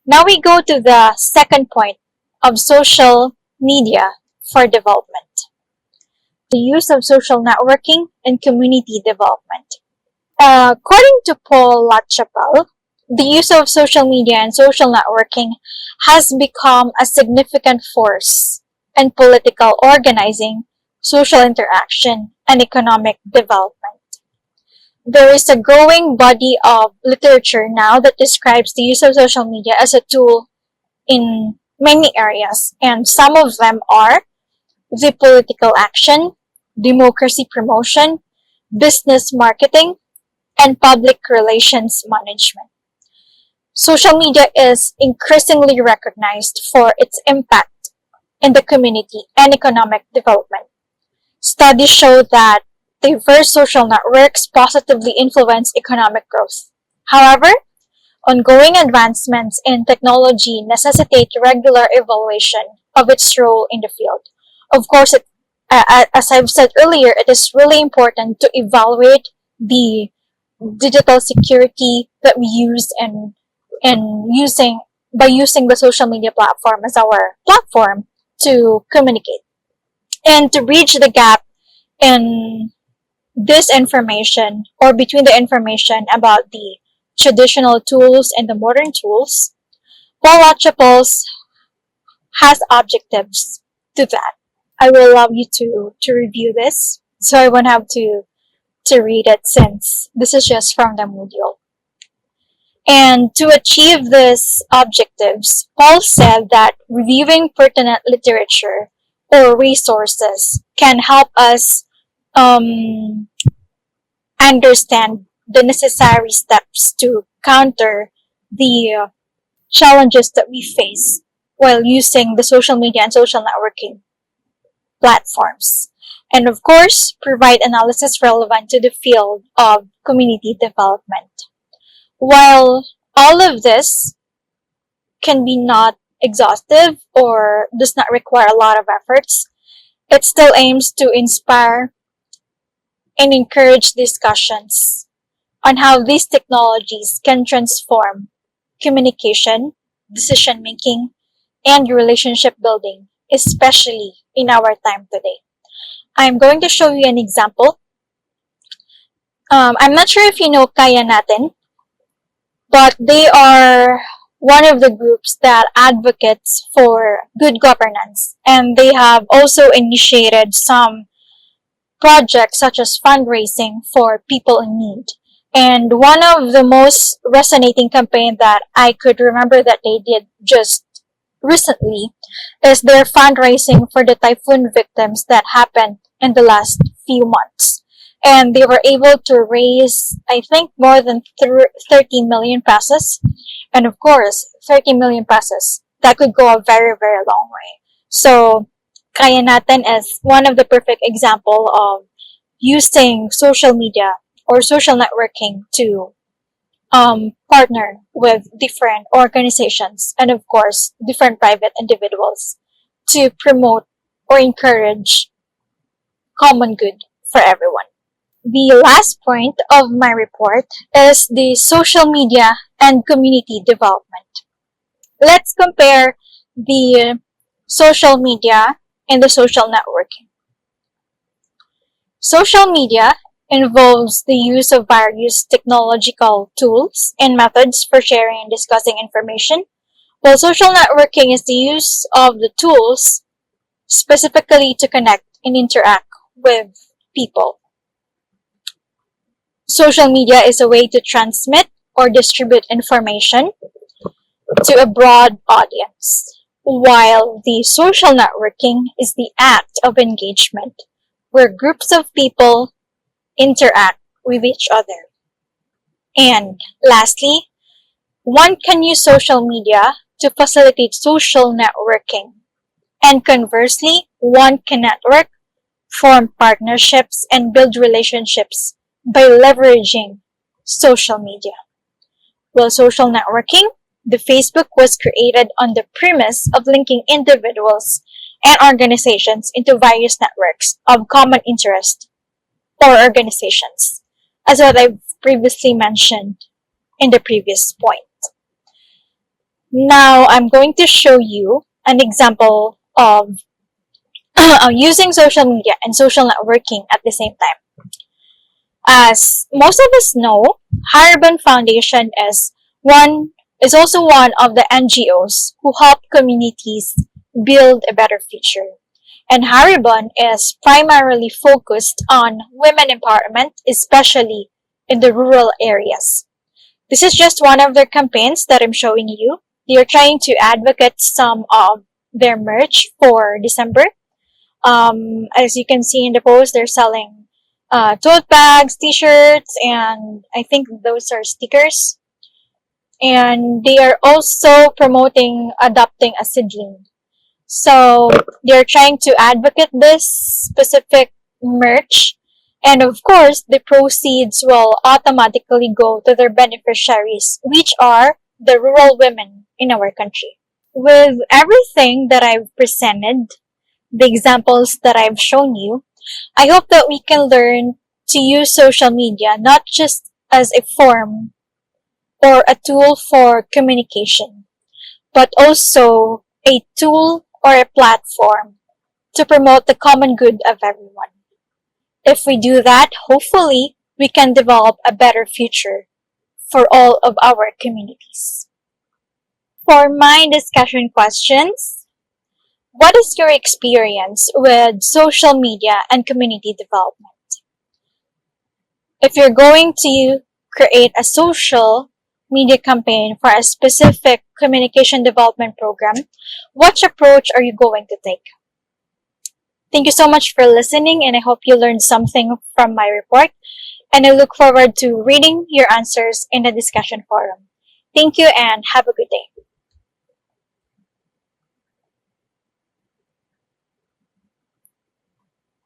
Now we go to the second point of social media for development. The use of social networking and community development. According to Paul LaChapelle, the use of social media and social networking has become a significant force in political organizing, social interaction, and economic development. There is a growing body of literature now that describes the use of social media as a tool in many areas, and some of them are the political action, democracy promotion, business marketing, and public relations management. Social media is increasingly recognized for its impact in the community and economic development. Studies show that diverse social networks positively influence economic growth. However, ongoing advancements in technology necessitate regular evaluation of its role in the field. Of course, as I've said earlier, it is really important to evaluate the digital security that we use using the social media platform as our platform to communicate and to bridge the gap in this information or between the information about the traditional tools and the modern tools. Paul LaChapelle has objectives to that. I will allow you to review this, so I won't have to read it since this is just from the module. And to achieve these objectives, Paul said that reviewing pertinent literature or resources can help us understand the necessary steps to counter the challenges that we face while using the social media and social networking platforms. And of course, provide analysis relevant to the field of community development. While all of this can be not exhaustive or does not require a lot of efforts, it still aims to inspire and encourage discussions on how these technologies can transform communication, decision making, and relationship building, especially in our time today. I'm going to show you an example. I'm not sure if you know Kaya Natin, but they are one of the groups that advocates for good governance, and they have also initiated some projects such as fundraising for people in need. And one of the most resonating campaign that I could remember that they did just recently is their fundraising for the typhoon victims that happened in the last few months. And they were able to raise, I think, more than 30 million pesos. And of course, 30 million pesos, that could go a very, very long way. So, Kaya Natin is one of the perfect example of using social media or social networking to partner with different organizations and of course different private individuals to promote or encourage common good for everyone. The last point of my report is the social media and community development. Let's compare the social media and the social networking. Social media involves the use of various technological tools and methods for sharing and discussing information, while social networking is the use of the tools specifically to connect and interact with people. Social media is a way to transmit or distribute information to a broad audience, while the social networking is the act of engagement where groups of people interact with each other. And lastly, one can use social media to facilitate social networking. And conversely, one can network, form partnerships, and build relationships by leveraging social media. While social networking, the Facebook was created on the premise of linking individuals and organizations into various networks of common interest or organizations, as what I've previously mentioned in the previous point. Now I'm going to show you an example of using social media and social networking at the same time. As most of us know, Haribon Foundation is also one of the NGOs who help communities build a better future. And Haribon is primarily focused on women empowerment, especially in the rural areas. This is just one of their campaigns that I'm showing you. They are trying to advocate some of their merch for December. As you can see in the post, they're selling tote bags, t-shirts, and I think those are stickers. And they are also promoting adopting a sibling. So they're trying to advocate this specific merch. And of course, the proceeds will automatically go to their beneficiaries, which are the rural women in our country. With everything that I've presented, the examples that I've shown you, I hope that we can learn to use social media not just as a form or a tool for communication, but also a tool or a platform to promote the common good of everyone. If we do that, hopefully we can develop a better future for all of our communities. For my discussion questions, what is your experience with social media and community development? If you're going to create a social media campaign for a specific communication development program, what approach are you going to take? Thank you so much for listening, and I hope you learned something from my report, and I look forward to reading your answers in the discussion forum. Thank you and have a good day.